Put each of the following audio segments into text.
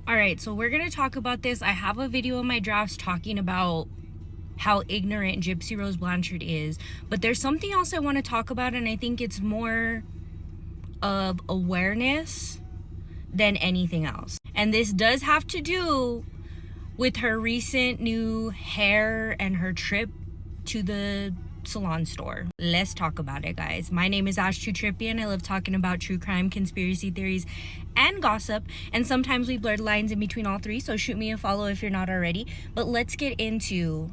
All right, so we're gonna talk about this. I have a video in my drafts talking about how ignorant Gypsy Rose Blanchard is, but there's something else I want to talk about, and I think it's more of awareness than anything else. And this does have to do with her recent new hair and her trip to the salon store. Let's talk about it, guys. My name is Ashtootrippy, and I love talking about true crime, conspiracy theories, and gossip. And sometimes we blur the lines in between all three, so shoot me a follow if you're not already. But let's get into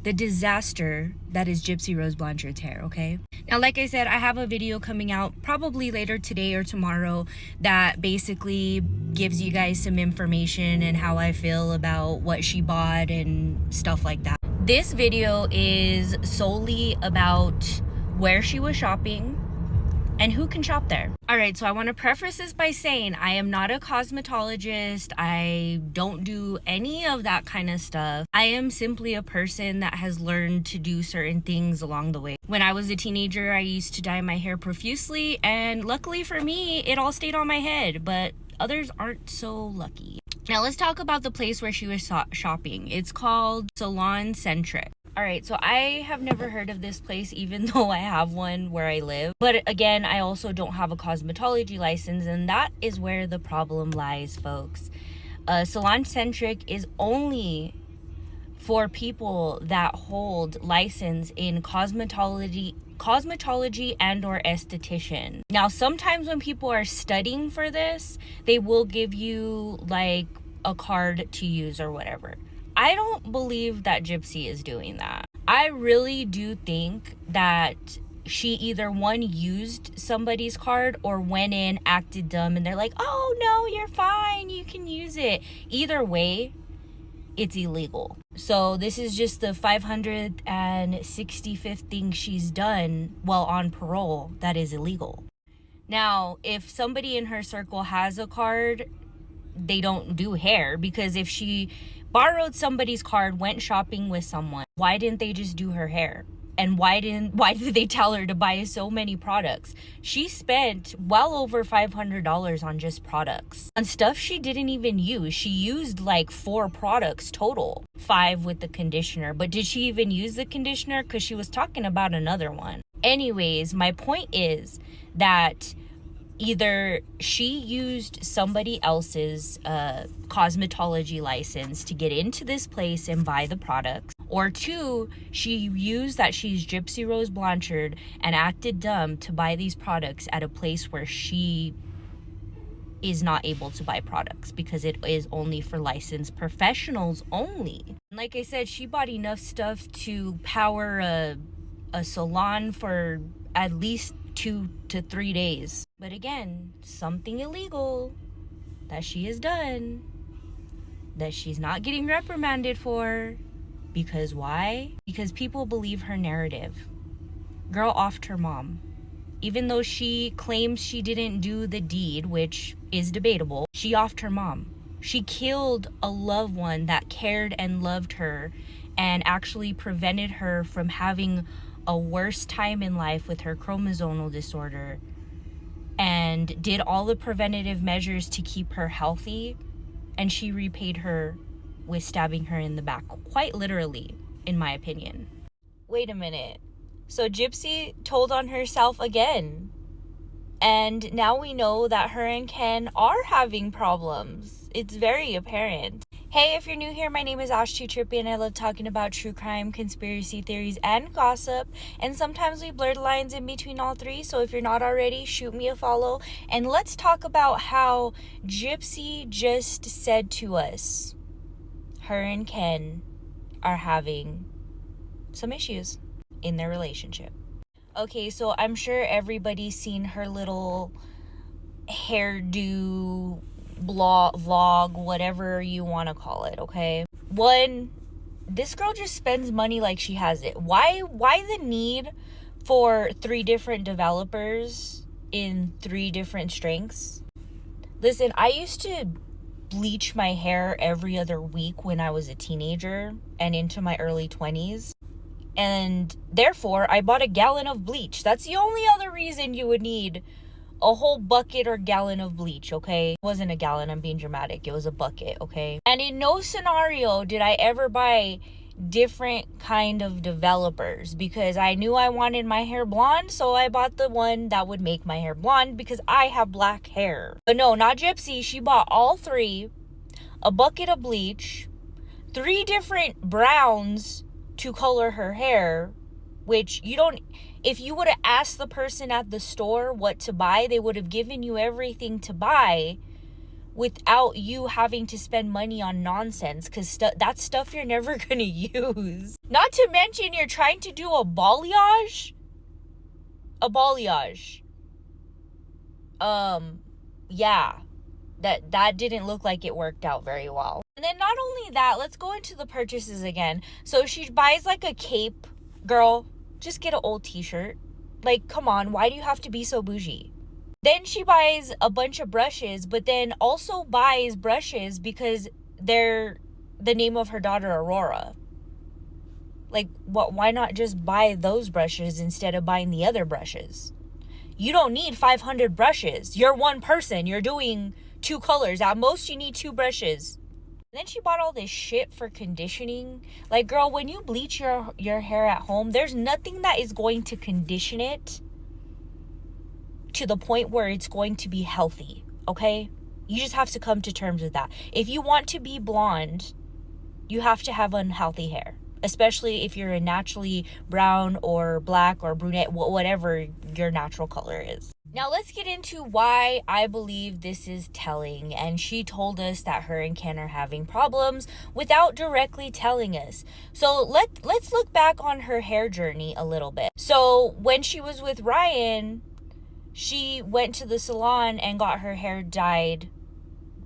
the disaster that is Gypsy Rose Blanchard's hair, okay? Now, like I said, I have a video coming out probably later today or tomorrow that basically gives you guys some information and how I feel about what she bought and stuff like that. This video is solely about where she was shopping and who can shop there. All right, so I want to preface this by saying I am not a cosmetologist. I don't do any of that kind of stuff. I am simply a person that has learned to do certain things along the way. When I was a teenager, I used to dye my hair profusely, and luckily for me, it all stayed on my head, but others aren't so lucky. Now let's talk about the place where she was shopping. It's called Salon Centric. All right, so I have never heard of this place, even though I have one where I live. But again, I also don't have a cosmetology license, and that is where the problem lies, folks. Salon Centric is only for people that hold license in cosmetology and or esthetician. Now, sometimes when people are studying for this, they will give you like a card to use or whatever. I don't believe that Gypsy is doing that. I really do think that she either one used somebody's card or went in, acted dumb, and they're like, oh no, you're fine, you can use it. Either way, it's illegal. So this is just the 565th thing she's done while on parole that is illegal. Now, if somebody in her circle has a card, they don't do hair, because if she borrowed somebody's card, went shopping with someone, why didn't they just do her hair? And why did they tell her to buy so many products? She spent well over $500 on just products, on stuff she didn't even use. She used like 4 products total, 5 with the conditioner. But did she even use the conditioner? Because she was talking about another one. Anyways, my point is that either she used somebody else's cosmetology license to get into this place and buy the products, or 2, she used that she's Gypsy Rose Blanchard and acted dumb to buy these products at a place where she is not able to buy products because it is only for licensed professionals only. Like I said, she bought enough stuff to power a salon for at least 2 to 3 days. But again, something illegal that she has done that she's not getting reprimanded for. Because why? Because people believe her narrative. Girl offed her mom. Even though she claims she didn't do the deed, which is debatable, she offed her mom. She killed a loved one that cared and loved her and actually prevented her from having a worse time in life with her chromosomal disorder, and did all the preventative measures to keep her healthy, and she repaid her with stabbing her in the back, quite literally, in my opinion. Wait a minute. So Gypsy told on herself again, and now we know that her and Ken are having problems. It's very apparent. Hey, if you're new here, my name is Ashtootrippy, and I love talking about true crime, conspiracy theories, and gossip. And sometimes we blur the lines in between all three, so if you're not already, shoot me a follow. And let's talk about how Gypsy just said to us, her and Ken are having some issues in their relationship. Okay, so I'm sure everybody's seen her little hairdo vlog, whatever you want to call it, okay? One, this girl just spends money like she has it. Why the need for 3 different developers in 3 different strengths? Listen, I used to bleach my hair every other week when I was a teenager and into my early 20s. And therefore, I bought a gallon of bleach. That's the only other reason you would need a whole bucket or gallon of bleach, okay? It wasn't a gallon, I'm being dramatic. It was a bucket, okay? And in no scenario did I ever buy different kind of developers, because I knew I wanted my hair blonde, so I bought the one that would make my hair blonde because I have black hair. But no, not Gypsy. She bought all three, a bucket of bleach, 3 different browns to color her hair, which you don't, if you would have asked the person at the store what to buy, they would have given you everything to buy without you having to spend money on nonsense, because that's stuff you're never gonna use. Not to mention you're trying to do a balayage. Yeah, that didn't look like it worked out very well. And then not only that, let's go into the purchases again. So she buys like a cape. Girl, just get an old t-shirt. Like, come on, why do you have to be so bougie? Then she buys a bunch of brushes, but then also buys brushes because they're the name of her daughter, Aurora. Like, why not just buy those brushes instead of buying the other brushes? You don't need 500 brushes. You're one person. You're doing 2 colors. At most, you need 2 brushes. And then she bought all this shit for conditioning. Like, girl, when you bleach your hair at home, there's nothing that is going to condition it to the point where it's going to be healthy, okay? You just have to come to terms with that. If you want to be blonde, you have to have unhealthy hair, especially if you're a naturally brown or black or brunette, whatever your natural color is. Now let's get into why I believe this is telling. And she told us that her and Ken are having problems without directly telling us. So let's look back on her hair journey a little bit. So when she was with Ryan, she went to the salon and got her hair dyed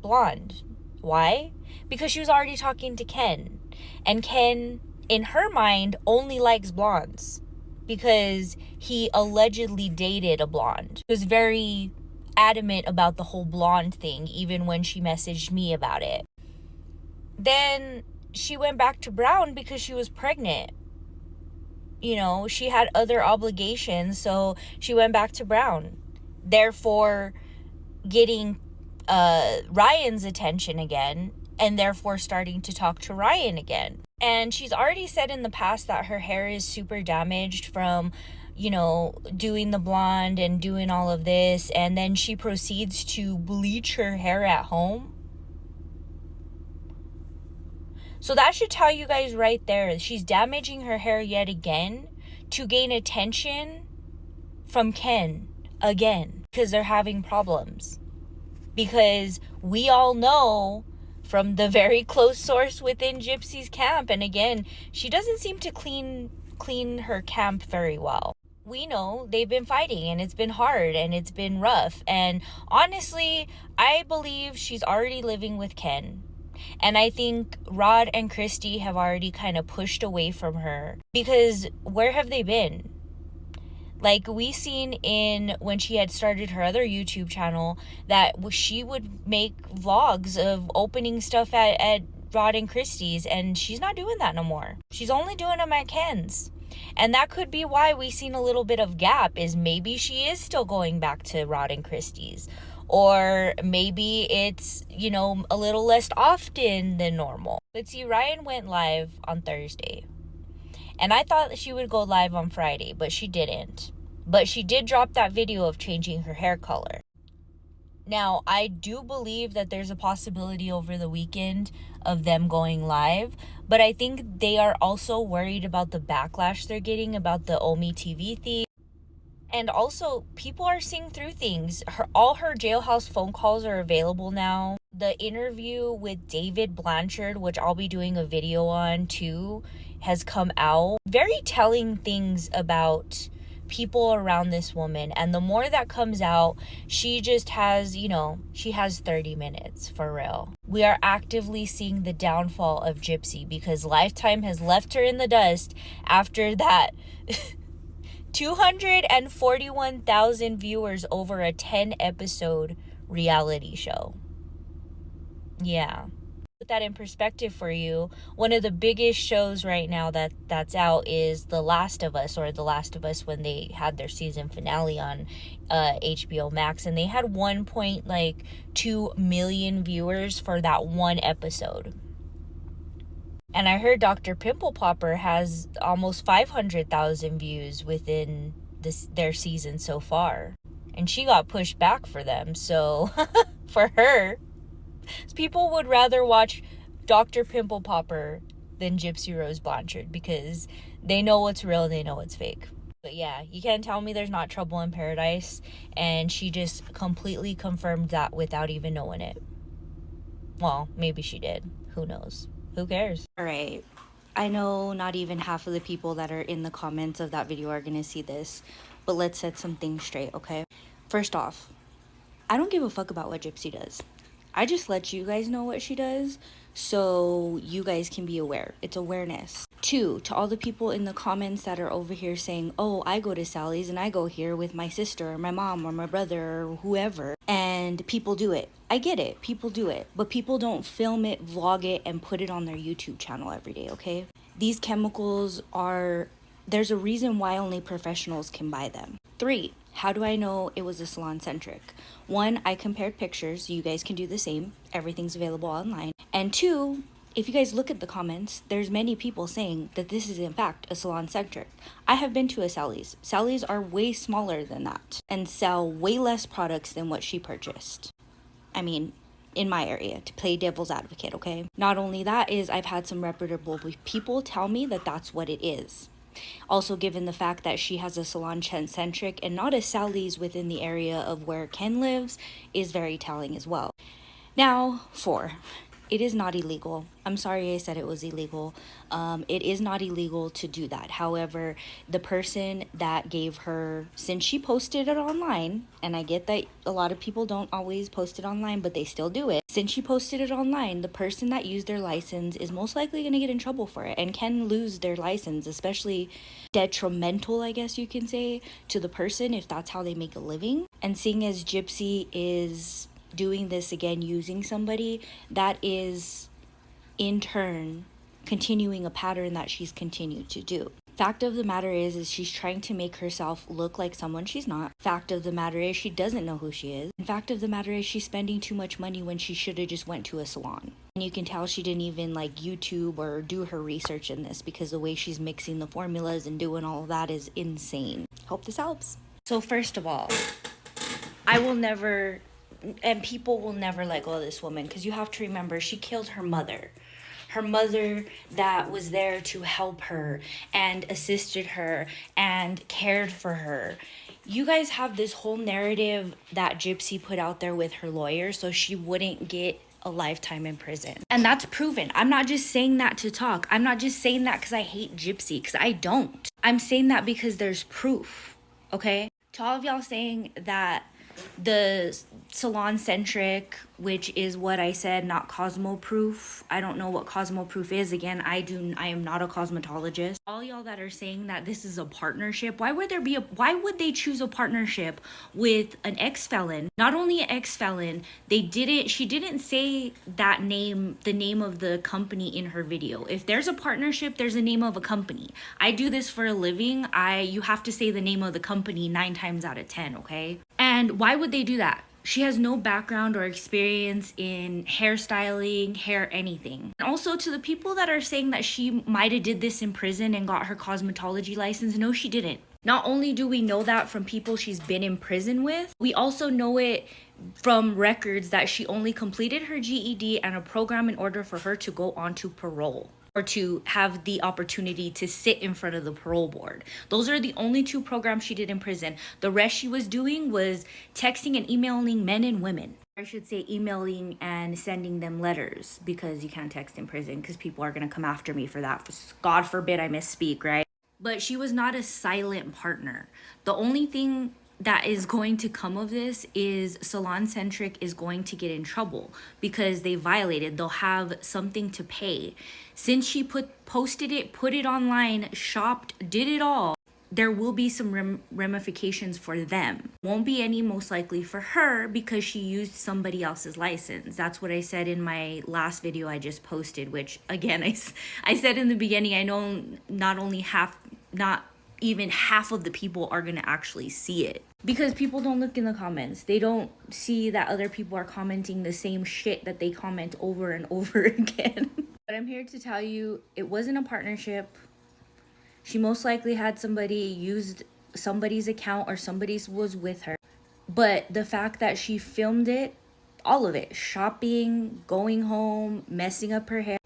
blonde. Why? Because she was already talking to Ken. And Ken, in her mind, only likes blondes because he allegedly dated a blonde. He was very adamant about the whole blonde thing, even when she messaged me about it. Then she went back to brown because she was pregnant. You know, she had other obligations, so she went back to brown. Therefore, getting Ryan's attention again, and therefore starting to talk to Ryan again. And she's already said in the past that her hair is super damaged from, you know, doing the blonde and doing all of this. And then she proceeds to bleach her hair at home. So that should tell you guys right there, she's damaging her hair yet again to gain attention from Ken again, because they're having problems. Because we all know from the very close source within Gypsy's camp, and again, she doesn't seem to clean her camp very well. We know they've been fighting, and it's been hard, and it's been rough. And honestly, I believe she's already living with Ken. And I think Rod and Christy have already kind of pushed away from her, because where have they been? Like, we seen in when she had started her other YouTube channel that she would make vlogs of opening stuff at Rod and Christie's, and she's not doing that no more. She's only doing them at Ken's. And that could be why we seen a little bit of gap, is maybe she is still going back to Rod and Christie's. Or maybe it's, you know, a little less often than normal. But see, Ryan went live on Thursday. And I thought that she would go live on Friday, but she didn't. But she did drop that video of changing her hair color. Now, I do believe that there's a possibility over the weekend of them going live. But I think they are also worried about the backlash they're getting about the Omi TV thing. And also, people are seeing through things. All her jailhouse phone calls are available now. The interview with David Blanchard, which I'll be doing a video on too, has come out. Very telling things about people around this woman. And the more that comes out, she just has, you know, she has 30 minutes for real. We are actively seeing the downfall of Gypsy because Lifetime has left her in the dust after that 241,000 viewers over a 10 episode reality show. Yeah. But that in perspective for you, one of the biggest shows right now that's out is The Last of Us, or The Last of Us, when they had their season finale on HBO Max, and they had 1.2 million viewers for that one episode. And I heard Dr. Pimple Popper has almost 500,000 views within their season so far. And she got pushed back for them. So for her, people would rather watch Dr. Pimple Popper than Gypsy Rose Blanchard, because they know what's real and they know what's fake. But yeah, you can't tell me there's not trouble in paradise. And she just completely confirmed that without even knowing it. Well, maybe she did. Who knows? Who cares? All right. I know not even half of the people that are in the comments of that video are going to see this, but let's set some things straight, okay? First off, I don't give a fuck about what Gypsy does. I just let you guys know what she does so you guys can be aware. It's awareness. 2, to all the people in the comments that are over here saying, oh, I go to Sally's and I go here with my sister or my mom or my brother or whoever, and people do it. I get it. People do it. But people don't film it, vlog it, and put it on their YouTube channel every day, okay? These chemicals there's a reason why only professionals can buy them. 3, how do I know it was a Salon Centric? 1, I compared pictures. You guys can do the same. Everything's available online. And 2, if you guys look at the comments, there's many people saying that this is in fact a Salon Centric. I have been to a Sally's. Sally's are way smaller than that and sell way less products than what she purchased. I mean, in my area, to play devil's advocate, okay? Not only that is, I've had some reputable people tell me that that's what it is. Also, given the fact that she has a Salon Centric and not a Sally's within the area of where Ken lives, is very telling as well. Now, 4. It is not illegal. I'm sorry I said it was illegal. It is not illegal to do that. However, the person that gave her, since she posted it online, and I get that a lot of people don't always post it online, but they still do it. Since she posted it online, the person that used their license is most likely going to get in trouble for it and can lose their license, especially detrimental, I guess you can say, to the person if that's how they make a living. And seeing as Gypsy is doing this again, using somebody, that is in turn continuing a pattern that she's continued to do. Fact of the matter is she's trying to make herself look like someone she's not. Fact of the matter is she doesn't know who she is. And fact of the matter is she's spending too much money when she should have just went to a salon. And you can tell she didn't even YouTube or do her research in this, because the way she's mixing the formulas and doing all of that is insane. Hope this helps. So first of all, I will never, and people will never let go of this woman, because you have to remember she killed her mother that was there to help her and assisted her and cared for her. You guys have this whole narrative that Gypsy put out there with her lawyer so she wouldn't get a lifetime in prison, and that's proven. I'm not just saying that to talk. I'm not just saying that because I hate Gypsy, because I don't. I'm saying that because there's proof. Okay, to all of y'all saying that the Salon Centric, which is what I said, not Cosmo Proof. I don't know what Cosmo Proof is. Again, I am not a cosmetologist. All y'all that are saying that this is a partnership, why would they choose a partnership with an ex-felon? Not only an ex-felon, she didn't say that name, the name of the company in her video. If there's a partnership, there's a name of a company. I do this for a living. You have to say the name of the company 9 times out of 10, okay? And why would they do that? She has no background or experience in hairstyling, hair, anything. And also, to the people that are saying that she might have did this in prison and got her cosmetology license, no, she didn't. Not only do we know that from people she's been in prison with, we also know it from records that she only completed her GED and a program in order for her to go on to parole, or to have the opportunity to sit in front of the parole board. Those are the only 2 programs she did in prison. The rest she was doing was texting and emailing men and women. I should say emailing and sending them letters, because you can't text in prison because people are going to come after me for that. God forbid I misspeak, right? But she was not a silent partner. The only thing that is going to come of this is Salon Centric is going to get in trouble because they violated. They'll have something to pay. Since she posted it, put it online, shopped, did it all, there will be some ramifications for them. Won't be any most likely for her because she used somebody else's license. That's what I said in my last video I just posted, which again, I said in the beginning, I know not even half of the people are gonna actually see it. Because people don't look in the comments. They don't see that other people are commenting the same shit that they comment over and over again. But I'm here to tell you, it wasn't a partnership. She most likely had somebody used somebody's account or somebody's was with her. But the fact that she filmed it, all of it, shopping, going home, messing up her hair,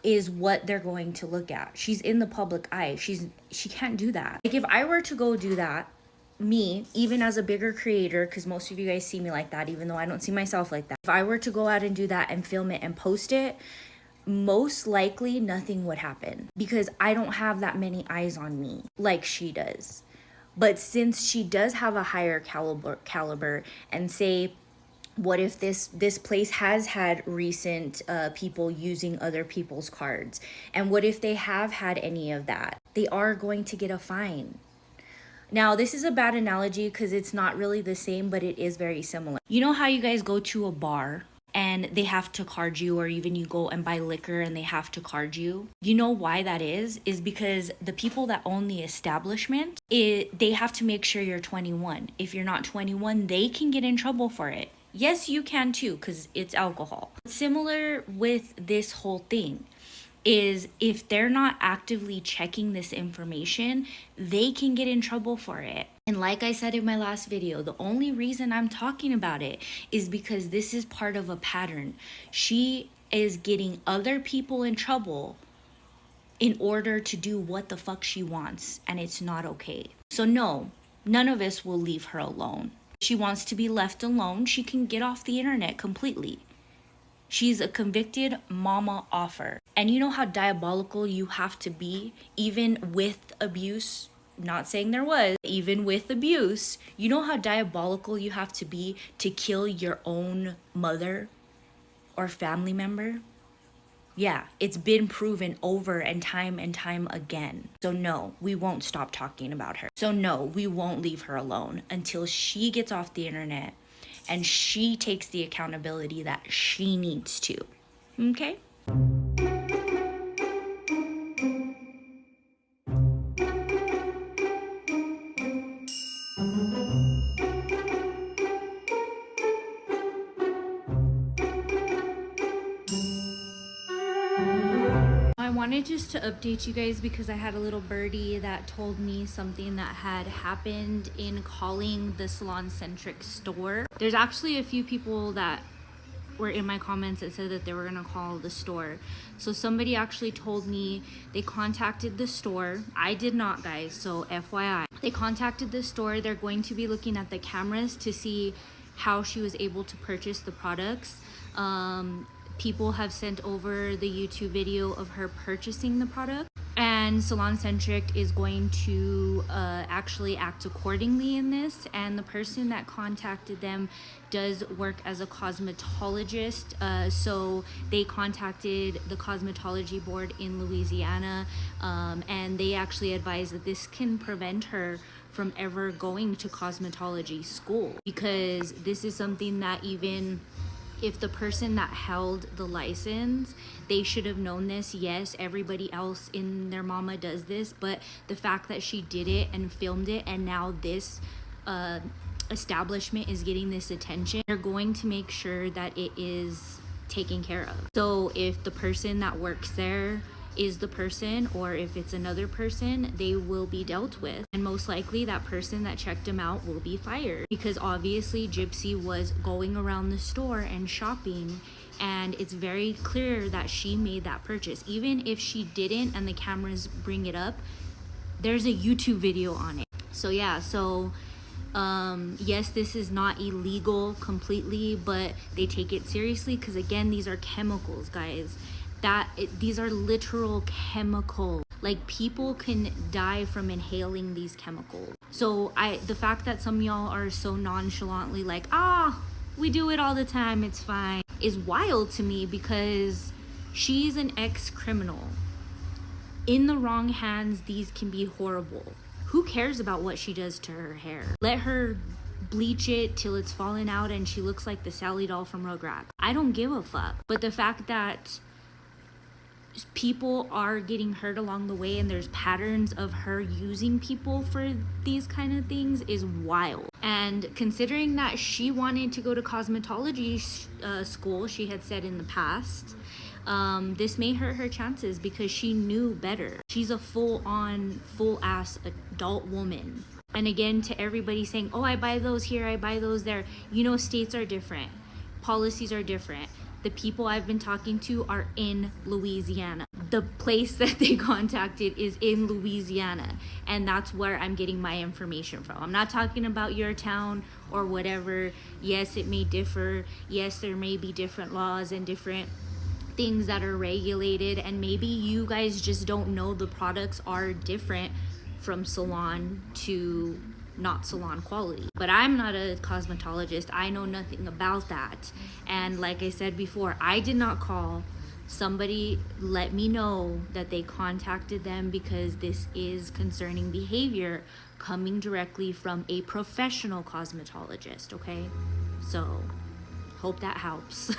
is what they're going to look at. She's in the public eye. She can't do that. Like if I were to go do that, me, even as a bigger creator, because most of you guys see me like that, even though I don't see myself like that. If I were to go out and do that and film it and post it, most likely nothing would happen because I don't have that many eyes on me like she does. But since she does have a higher caliber and say, what if this place has had recent people using other people's cards? And what if they have had any of that? They are going to get a fine. Now, this is a bad analogy because it's not really the same, but it is very similar. You know how you guys go to a bar and they have to card you, or even you go and buy liquor and they have to card you? You know why that is because the people that own the establishment, they have to make sure you're 21. If you're not 21, they can get in trouble for it. Yes, you can too, because it's alcohol. Similar with this whole thing is if they're not actively checking this information, they can get in trouble for it. And like I said in my last video, the only reason I'm talking about it is because this is part of a pattern. She is getting other people in trouble in order to do what the fuck she wants, and it's not okay. So no, none of us will leave her alone. If she wants to be left alone, she can get off the internet completely. She's a convicted mama offer. And you know how diabolical you have to be, even with abuse? Not saying there was, even with abuse. You know how diabolical you have to be to kill your own mother or family member? Yeah, it's been proven over and time again. So no, we won't stop talking about her. So no, we won't leave her alone until she gets off the internet and she takes the accountability that she needs to. Okay? I wanted just to update you guys because I had a little birdie that told me something that had happened in calling the Salon Centric store. There's actually a few people that were in my comments that said that they were gonna call the store. So somebody actually told me they contacted the store. I did not, guys, so FYI. They contacted the store. They're going to be looking at the cameras to see how she was able to purchase the products. People have sent over the YouTube video of her purchasing the product, and Salon Centric is going to actually act accordingly in this. And the person that contacted them does work as a cosmetologist, so they contacted the cosmetology board in Louisiana, and they actually advised that this can prevent her from ever going to cosmetology school, because this is something that even if the person that held the license, they should have known this. Yes, everybody else in their mama does this, but the fact that she did it and filmed it, and now this establishment is getting this attention, they're going to make sure that it is taken care of. So if the person that works there is the person, or if it's another person, they will be dealt with, and most likely that person that checked him out will be fired, because obviously Gypsy was going around the store and shopping, and it's very clear that she made that purchase. Even if she didn't and the cameras bring it up, there's a YouTube video on it. So yeah, so yes, this is not illegal completely, but they take it seriously because again, these are chemicals, guys. These are literal chemicals. Like, people can die from inhaling these chemicals. So the fact that some of y'all are so nonchalantly like, we do it all the time, it's fine, is wild to me, because she's an ex-criminal. In the wrong hands, these can be horrible. Who cares about what she does to her hair? Let her bleach it till it's fallen out and she looks like the Sally doll from Rugrats. I don't give a fuck. But the fact that people are getting hurt along the way and there's patterns of her using people for these kind of things is wild. And considering that she wanted to go to cosmetology school, she had said in the past, this may hurt her chances because she knew better. She's a full-on, full-ass adult woman. And again, to everybody saying, oh, I buy those here, I buy those there. You know, states are different. Policies are different. The people I've been talking to are in Louisiana. The place that they contacted is in Louisiana. And that's where I'm getting my information from. I'm not talking about your town or whatever. Yes, it may differ. Yes, there may be different laws and different things that are regulated. And maybe you guys just don't know the products are different from salon to not salon quality. But I'm not a cosmetologist. I know nothing about that. And like I said before, I did not call. Somebody let me know that they contacted them because this is concerning behavior coming directly from a professional cosmetologist, okay? So, hope that helps.